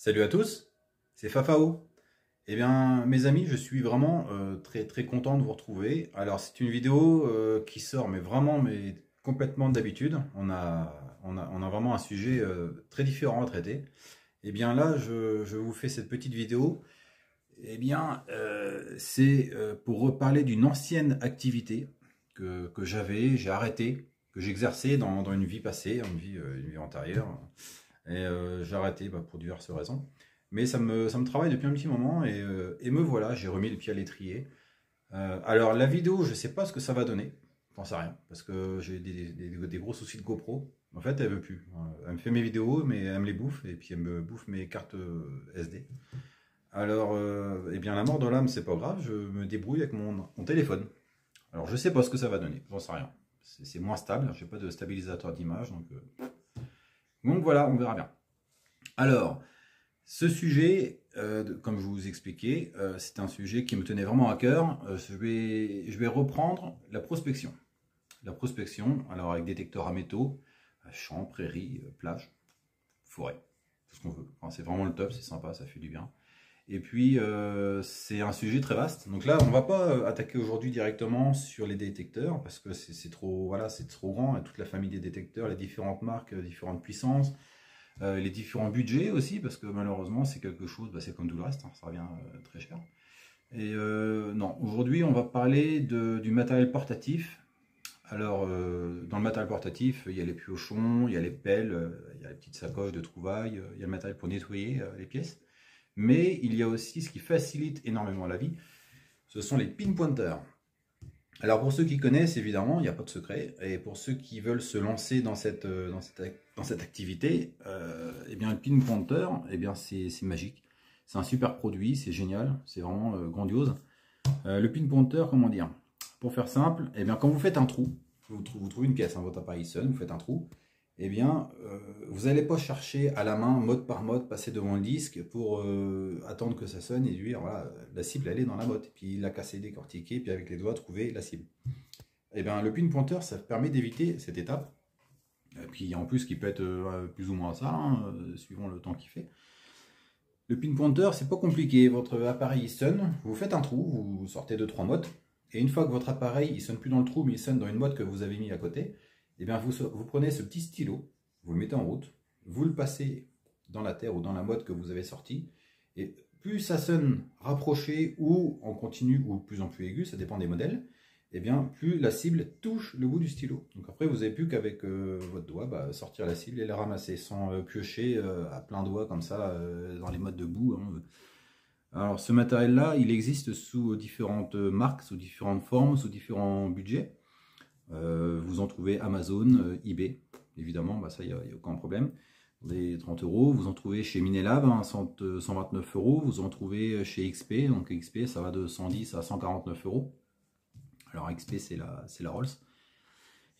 Salut à tous, c'est Fafao. Eh bien, mes amis, je suis vraiment très content de vous retrouver. Alors, c'est une vidéo qui sort, mais complètement d'habitude. On a vraiment un sujet très différent à traiter. Eh bien, là, je vous fais cette petite vidéo. Eh bien, c'est pour reparler d'une ancienne activité que j'ai arrêtée, que j'exerçais dans une vie passée, une vie antérieure. Et j'ai arrêté pour diverses raisons. Mais ça me travaille depuis un petit moment et me voilà, j'ai remis le pied à l'étrier. Alors la vidéo, je ne sais pas ce que ça va donner, j'en sais rien, parce que j'ai des gros soucis de GoPro. En fait, elle veut plus. Elle me fait mes vidéos, mais elle me les bouffe, et puis elle me bouffe mes cartes SD. Alors, eh bien la mort de l'âme, c'est pas grave, je me débrouille avec mon téléphone. Alors je sais pas ce que ça va donner, j'en sais rien. C'est moins stable, j'ai pas de stabilisateur d'image, donc voilà, on verra bien. Alors, ce sujet, comme je vous expliquais, c'est un sujet qui me tenait vraiment à cœur. Je vais reprendre la prospection. La prospection, alors avec détecteur à métaux, champs, prairies, plages, forêt, tout ce qu'on veut. Enfin, c'est vraiment le top, c'est sympa, ça fait du bien. Et puis, c'est un sujet très vaste. Donc là, on ne va pas attaquer aujourd'hui directement sur les détecteurs, parce que c'est trop, voilà, c'est trop grand, toute la famille des détecteurs, les différentes marques, différentes puissances, les différents budgets aussi, parce que malheureusement, c'est quelque chose, c'est comme tout le reste, hein, ça revient très cher. Et non, aujourd'hui, on va parler du matériel portatif. Alors, dans le matériel portatif, il y a les piochons, il y a les pelles, il y a les petites sacoches de trouvailles, il y a le matériel pour nettoyer les pièces. Mais il y a aussi ce qui facilite énormément la vie, ce sont les pinpointers. Alors pour ceux qui connaissent, évidemment, il n'y a pas de secret. Et pour ceux qui veulent se lancer dans cette activité, eh bien, le pinpointer, eh bien, c'est magique. C'est un super produit, c'est génial, c'est vraiment grandiose. Le pinpointer, comment dire? Pour faire simple, eh bien, quand vous faites un trou, vous trouvez une pièce, votre appareil sonne, vous faites un trou, eh bien, vous n'allez pas chercher à la main, mode par mode, passer devant le disque pour attendre que ça sonne et dire, voilà, la cible, elle est dans la botte. Puis la casser, décortiquer, puis avec les doigts, trouver la cible. Eh bien, le pinpointer, ça permet d'éviter cette étape. Et puis, en plus, qui peut être plus ou moins ça, hein, suivant le temps qu'il fait. Le pinpointer, c'est pas compliqué. Votre appareil, il sonne, vous faites un trou, vous sortez 2-3 mottes. Et une fois que votre appareil, il sonne plus dans le trou, mais il sonne dans une motte que vous avez mis à côté, eh bien, vous prenez ce petit stylo, vous le mettez en route, vous le passez dans la terre ou dans la motte que vous avez sortie, et plus ça sonne rapproché ou en continu ou de plus en plus aigu, ça dépend des modèles, eh bien, plus la cible touche le bout du stylo. Donc après, vous n'avez plus qu'avec votre doigt, sortir la cible et la ramasser sans piocher à plein doigt comme ça dans les mottes de boue. Hein. Alors ce matériel-là, il existe sous différentes marques, sous différentes formes, sous différents budgets. Vous en trouvez Amazon, eBay, évidemment, ça, il n'y a aucun problème. Vous avez 30 €, vous en trouvez chez Minelab, 129 €, vous en trouvez chez XP, donc XP, ça va de 110 à 149 €. Alors XP, c'est la Rolls.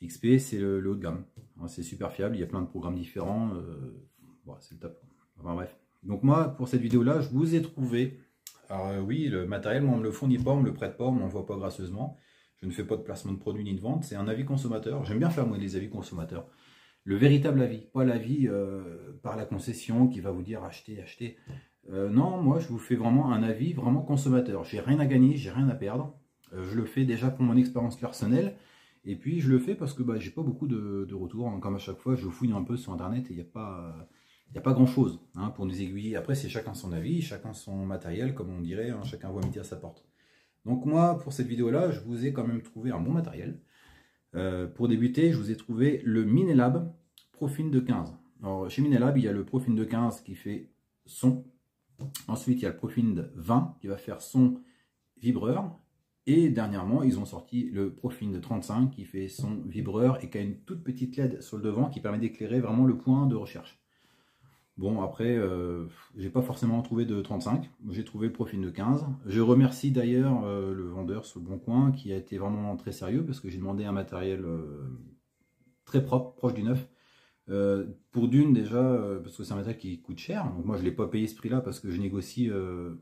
XP, c'est le haut de gamme. C'est super fiable, il y a plein de programmes différents, c'est le top. Enfin bref. Donc moi, pour cette vidéo-là, je vous ai trouvé, alors oui, le matériel, moi, on ne me le fournit pas, on ne me le prête pas, on ne m'envoie pas gracieusement. Je ne fais pas de placement de produit ni de vente, c'est un avis consommateur. J'aime bien faire moi les avis consommateurs. Le véritable avis, pas l'avis par la concession qui va vous dire achetez, achetez. Non, moi je vous fais vraiment un avis vraiment consommateur. J'ai rien à gagner, j'ai rien à perdre. Je le fais déjà pour mon expérience personnelle. Et puis je le fais parce que j'ai pas beaucoup de retours. Hein. Comme à chaque fois, je fouille un peu sur internet et il n'y a pas grand chose pour nous aiguiller. Après, c'est chacun son avis, chacun son matériel, comme on dirait, hein, chacun voit midi à sa porte. Donc moi, pour cette vidéo-là, je vous ai quand même trouvé un bon matériel. Pour débuter, je vous ai trouvé le Minelab Profine de 15. Alors chez Minelab, il y a le Profine de 15 qui fait son. Ensuite, il y a le Profine de 20 qui va faire son vibreur. Et dernièrement, ils ont sorti le Profine de 35 qui fait son vibreur et qui a une toute petite LED sur le devant qui permet d'éclairer vraiment le point de recherche. Bon, après, j'ai pas forcément trouvé de 35, j'ai trouvé le Profine de 15. Je remercie d'ailleurs le vendeur sur le Bon Coin qui a été vraiment très sérieux parce que j'ai demandé un matériel très propre, proche du neuf. Pour d'une déjà, parce que c'est un matériel qui coûte cher, donc moi je l'ai pas payé ce prix-là parce que je négocie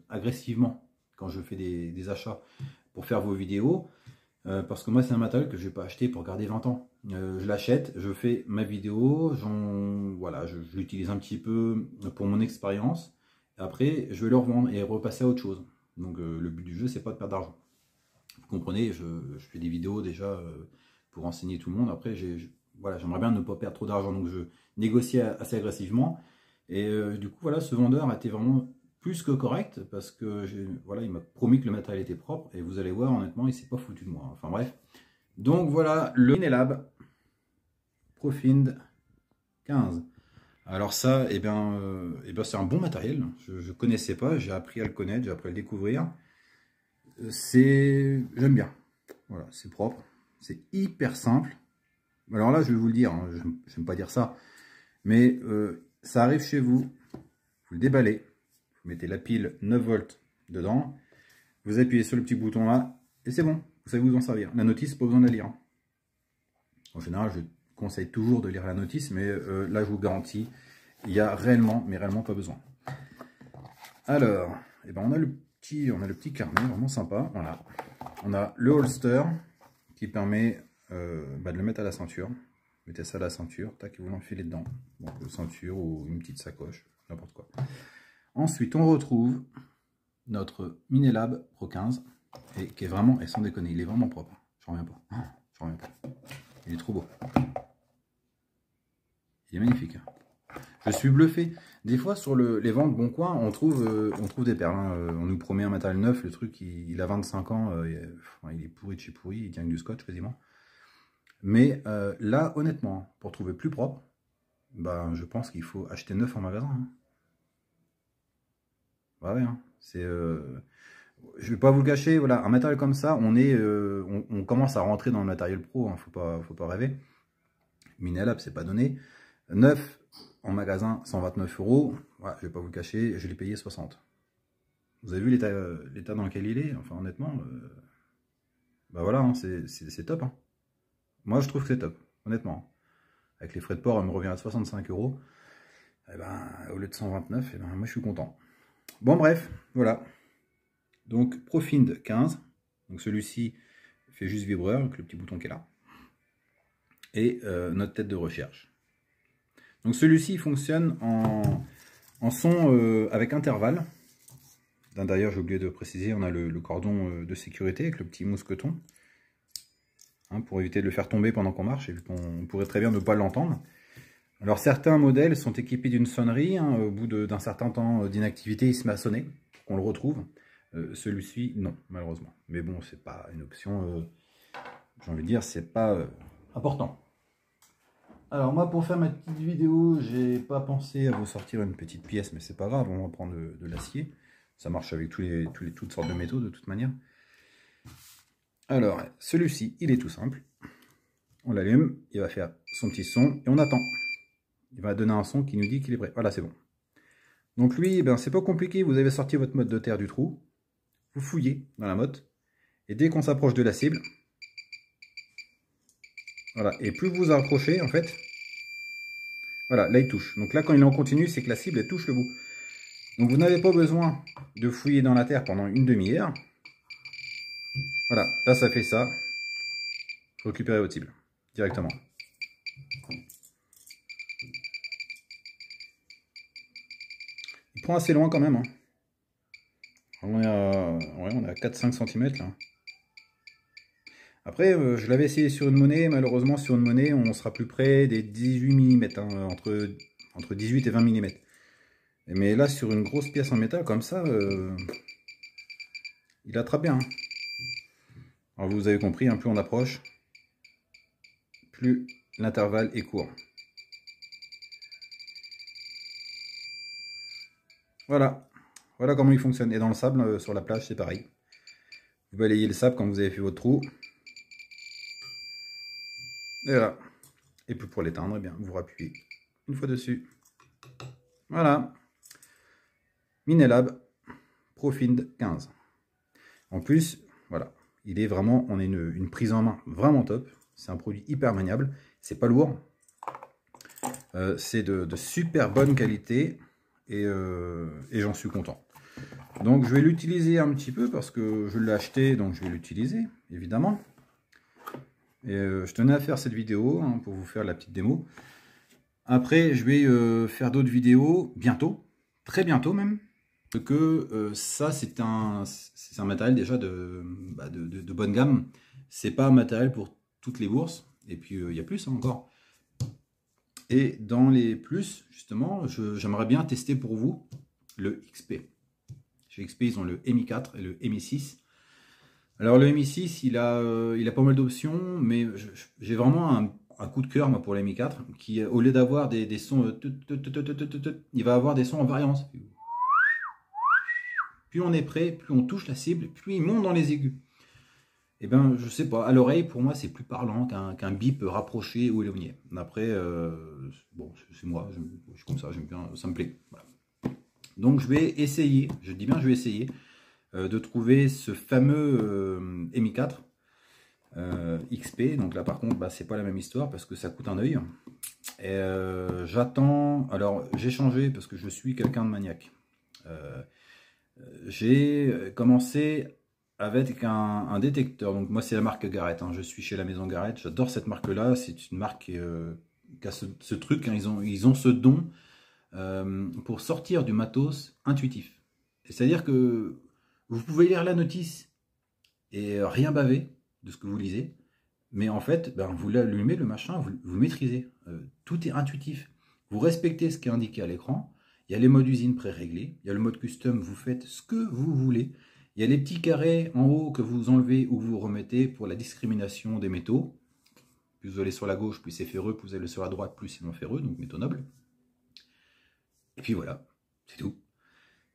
agressivement quand je fais des achats pour faire vos vidéos. Parce que moi c'est un matériel que je vais pas acheter pour garder 20 ans. Je l'achète, je fais ma vidéo, voilà, je l'utilise un petit peu pour mon expérience. Après, je vais le revendre et repasser à autre chose. Donc le but du jeu, c'est pas de perdre d'argent. Vous comprenez, je fais des vidéos déjà pour enseigner tout le monde. Après, voilà, j'aimerais bien ne pas perdre trop d'argent, donc je négocie assez agressivement. Et du coup, voilà, ce vendeur a été vraiment plus que correct parce que voilà, il m'a promis que le matériel était propre. Et vous allez voir, honnêtement, il s'est pas foutu de moi. Enfin bref. Donc voilà, le Minelab Profind 15. Alors ça, c'est un bon matériel. Je ne connaissais pas, j'ai appris à le connaître, j'ai appris à le découvrir. J'aime bien. Voilà, c'est propre, c'est hyper simple. Alors là, je vais vous le dire, hein, je n'aime pas dire ça, mais ça arrive chez vous, vous le déballez, vous mettez la pile 9 volts dedans, vous appuyez sur le petit bouton là, et c'est bon, vous savez vous en servir. La notice, pas besoin de la lire. En général, je conseille toujours de lire la notice, mais là, je vous garantis, il y a réellement, mais réellement pas besoin. Alors, on a le petit carnet, vraiment sympa. Voilà. On a le holster qui permet de le mettre à la ceinture. Vous mettez ça à la ceinture, tac, et vous l'enfilez dedans. Donc, une ceinture ou une petite sacoche, n'importe quoi. Ensuite, on retrouve notre Minelab Pro 15, et qui est vraiment, et sans déconner, il est vraiment propre. J'en reviens pas. J'en reviens pas. Il est trop beau. Il est magnifique. Je suis bluffé. Des fois, sur les ventes Bon Coin, on trouve des perles. Hein. On nous promet un matériel neuf. Le truc, il a 25 ans. Il est pourri de chez pourri. Il tient que du scotch quasiment. Mais là, honnêtement, pour trouver plus propre, je pense qu'il faut acheter neuf en magasin. Hein. Bah ouais, hein. Je vais pas vous le cacher. Voilà, un matériel comme ça, on commence à rentrer dans le matériel pro. Hein. Faut pas rêver. Minelab, c'est pas donné. Neuf en magasin, 129 €. Ouais, je vais pas vous le cacher, je l'ai payé 60. Vous avez vu l'état dans lequel il est? Enfin, honnêtement, voilà, hein, c'est top. Hein. Moi, je trouve que c'est top, honnêtement. Avec les frais de port, elle me revient à 65 €. Au lieu de 129, moi, je suis content. Bon, bref, voilà. Donc, Profind 15. Donc, celui-ci fait juste vibreur, avec le petit bouton qui est là. Et notre tête de recherche. Donc celui-ci fonctionne en son avec intervalle. D'ailleurs, j'ai oublié de préciser, on a le cordon de sécurité avec le petit mousqueton. Hein, pour éviter de le faire tomber pendant qu'on marche, et qu'on pourrait très bien ne pas l'entendre. Alors certains modèles sont équipés d'une sonnerie. Hein, au bout d'un certain temps d'inactivité, il se met à sonner, qu'on le retrouve. Celui-ci, non, malheureusement. Mais bon, c'est pas une option, j'ai envie de dire, c'est pas important. Alors moi, pour faire ma petite vidéo, j'ai pas pensé à vous sortir une petite pièce, mais c'est pas grave, on va prendre de l'acier. Ça marche avec toutes sortes de métaux de toute manière. Alors, celui-ci, il est tout simple. On l'allume, il va faire son petit son et on attend. Il va donner un son qui nous dit qu'il est prêt. Voilà, c'est bon. Donc lui, c'est pas compliqué, vous avez sorti votre mode de terre du trou, vous fouillez dans la motte, et dès qu'on s'approche de la cible, voilà, et plus vous vous approchez, en fait, voilà, là il touche. Donc là, quand il est en continu, c'est que la cible, elle touche le bout. Donc vous n'avez pas besoin de fouiller dans la terre pendant une demi-heure. Voilà, là ça fait ça. Récupérez votre cible, directement. Il prend assez loin quand même. Hein. On est à 4-5 cm là. Après, je l'avais essayé sur une monnaie. Malheureusement, sur une monnaie, on sera plus près des 18 mm. Hein, entre 18 et 20 mm. Mais là, sur une grosse pièce en métal comme ça, il attrape bien. Hein. Alors vous avez compris, hein, plus on approche, plus l'intervalle est court. Voilà. Voilà comment il fonctionne. Et dans le sable, sur la plage, c'est pareil. Vous balayez le sable quand vous avez fait votre trou. Et voilà. Et puis pour l'éteindre, vous rappuyez une fois dessus. Voilà. Minelab Profind 15. En plus, voilà, il est vraiment, on a une prise en main vraiment top. C'est un produit hyper maniable. C'est pas lourd. C'est de super bonne qualité. Et j'en suis content. Donc je vais l'utiliser un petit peu parce que je l'ai acheté, donc je vais l'utiliser, évidemment. Et je tenais à faire cette vidéo hein, pour vous faire la petite démo. Après, je vais faire d'autres vidéos bientôt, très bientôt même. que ça, c'est un matériel déjà de bonne gamme. C'est pas un matériel pour toutes les bourses. Et puis, il y a plus hein, encore. Et dans les plus, justement, j'aimerais bien tester pour vous le XP. Chez XP, ils ont le Mi 4 et le Mi 6. Alors le Mi 6, il a pas mal d'options, mais j'ai vraiment un coup de cœur moi, pour le Mi 4, qui au lieu d'avoir des sons, il va avoir des sons en variance. Plus on est prêt, plus on touche la cible, plus il monte dans les aigus. Et ben, je sais pas, à l'oreille, pour moi, c'est plus parlant qu'un bip rapproché ou éloigné. Après, bon, c'est moi, je suis comme ça, j'aime bien, ça me plaît. Voilà. Donc, je vais essayer, je dis bien, je vais essayer de trouver ce fameux Mi 4 XP. Donc là, par contre, bah, c'est pas la même histoire parce que ça coûte un œil. Et j'attends. Alors, j'ai changé parce que je suis quelqu'un de maniaque. J'ai commencé avec un détecteur. Donc moi c'est la marque Garrett, hein. Je suis chez la maison Garrett, j'adore cette marque là, c'est une marque qui a ce truc, hein. Ils ont ce don pour sortir du matos intuitif. C'est à dire que vous pouvez lire la notice et rien baver de ce que vous lisez, mais en fait ben, vous allumez le machin, vous maîtrisez, tout est intuitif, vous respectez ce qui est indiqué à l'écran. Il y a les modes usine pré-réglés, il y a le mode custom, vous faites ce que vous voulez. Il y a les petits carrés en haut que vous enlevez ou vous remettez pour la discrimination des métaux. Plus vous allez sur la gauche, plus c'est ferreux, plus vous allez sur la droite, plus c'est non ferreux, donc métaux nobles. Et puis voilà, c'est tout.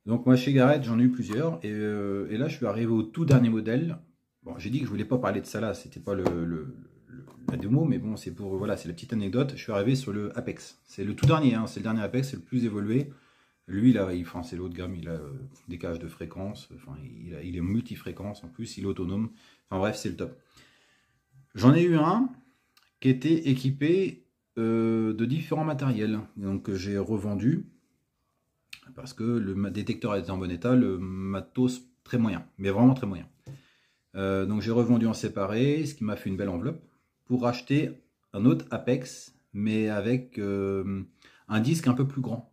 Donc moi chez Garrett, j'en ai eu plusieurs, et là je suis arrivé au tout dernier modèle. Bon, j'ai dit que je voulais pas parler de ça là, c'était pas la démo, mais bon, c'est pour voilà, c'est la petite anecdote. Je suis arrivé sur le Apex. C'est le tout dernier, hein, c'est le dernier Apex, c'est le plus évolué. Lui, là, enfin, c'est l'autre gamme, il a des cages de fréquence, enfin, il est multi-fréquence en plus, il est autonome. Enfin bref, c'est le top. J'en ai eu un qui était équipé de différents matériels. Donc j'ai revendu parce que le détecteur était en bon état, le matos très moyen, mais vraiment très moyen. Donc j'ai revendu en séparé, ce qui m'a fait une belle enveloppe, pour acheter un autre Apex, mais avec un disque un peu plus grand.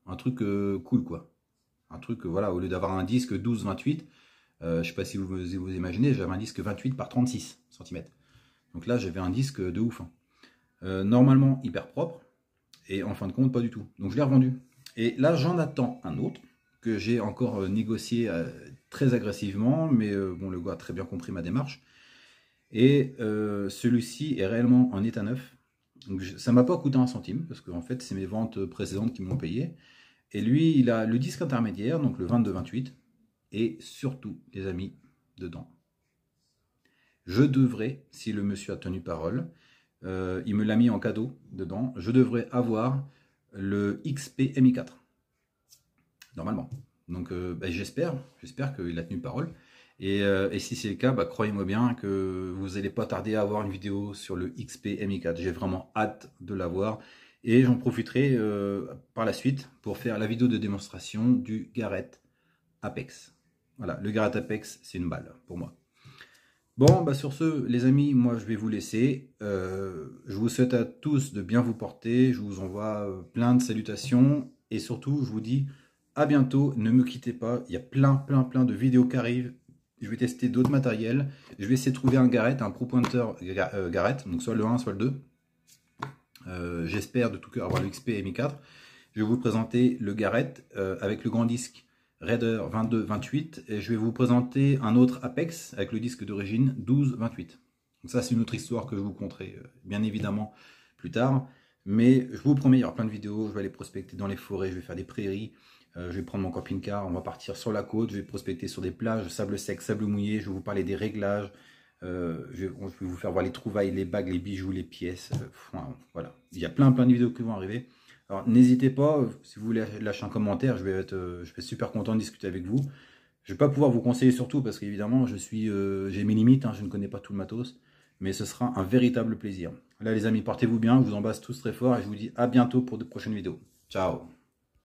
Un truc cool quoi. Un truc, voilà, au lieu d'avoir un disque 12-28, je sais pas si vous imaginez, j'avais un disque 28 par 36 cm. Donc là, j'avais un disque de ouf. Hein. Normalement hyper propre, et en fin de compte, pas du tout. Donc je l'ai revendu. Et là, j'en attends un autre, que j'ai encore négocié très agressivement, mais bon, le gars a très bien compris ma démarche. Et celui-ci est réellement en état neuf. Donc, ça m'a pas coûté un centime, parce qu'en fait, c'est mes ventes précédentes qui m'ont payé. Et lui, il a le disque intermédiaire, donc le 22-28, et surtout, les amis, dedans. Je devrais, si le monsieur a tenu parole, il me l'a mis en cadeau dedans, je devrais avoir le XP Mi 4. Normalement. Donc bah, j'espère qu'il a tenu parole. Et si c'est le cas, bah, croyez-moi bien que vous n'allez pas tarder à avoir une vidéo sur le XP Mi 4. J'ai vraiment hâte de l'avoir. Et j'en profiterai par la suite pour faire la vidéo de démonstration du Garrett Apex. Voilà, le Garrett Apex, c'est une balle pour moi. Bon, bah sur ce, les amis, moi je vais vous laisser. Je vous souhaite à tous de bien vous porter. Je vous envoie plein de salutations. Et surtout, je vous dis à bientôt. Ne me quittez pas. Il y a plein de vidéos qui arrivent. Je vais tester d'autres matériels. Je vais essayer de trouver un Garrett, un Pro Pointer Garrett. Donc soit le 1, soit le 2. J'espère de tout cœur avoir le XP Mi 4. Je vais vous présenter le Garrett avec le grand disque Raider 22-28 et je vais vous présenter un autre Apex avec le disque d'origine 12-28. Donc ça c'est une autre histoire que je vous conterai bien évidemment plus tard. Mais je vous promets, il y aura plein de vidéos, je vais aller prospecter dans les forêts, je vais faire des prairies, je vais prendre mon camping-car, on va partir sur la côte, je vais prospecter sur des plages, sable sec, sable mouillé, je vais vous parler des réglages, je vais vous faire voir les trouvailles, les bagues, les bijoux, les pièces, voilà. Il y a plein de vidéos qui vont arriver. Alors n'hésitez pas, si vous voulez lâcher un commentaire, je vais être super content de discuter avec vous. Je ne vais pas pouvoir vous conseiller surtout parce qu'évidemment j'ai mes limites, hein, je ne connais pas tout le matos, mais ce sera un véritable plaisir. Là les amis, portez-vous bien, je vous embrasse tous très fort et je vous dis à bientôt pour de prochaines vidéos. Ciao.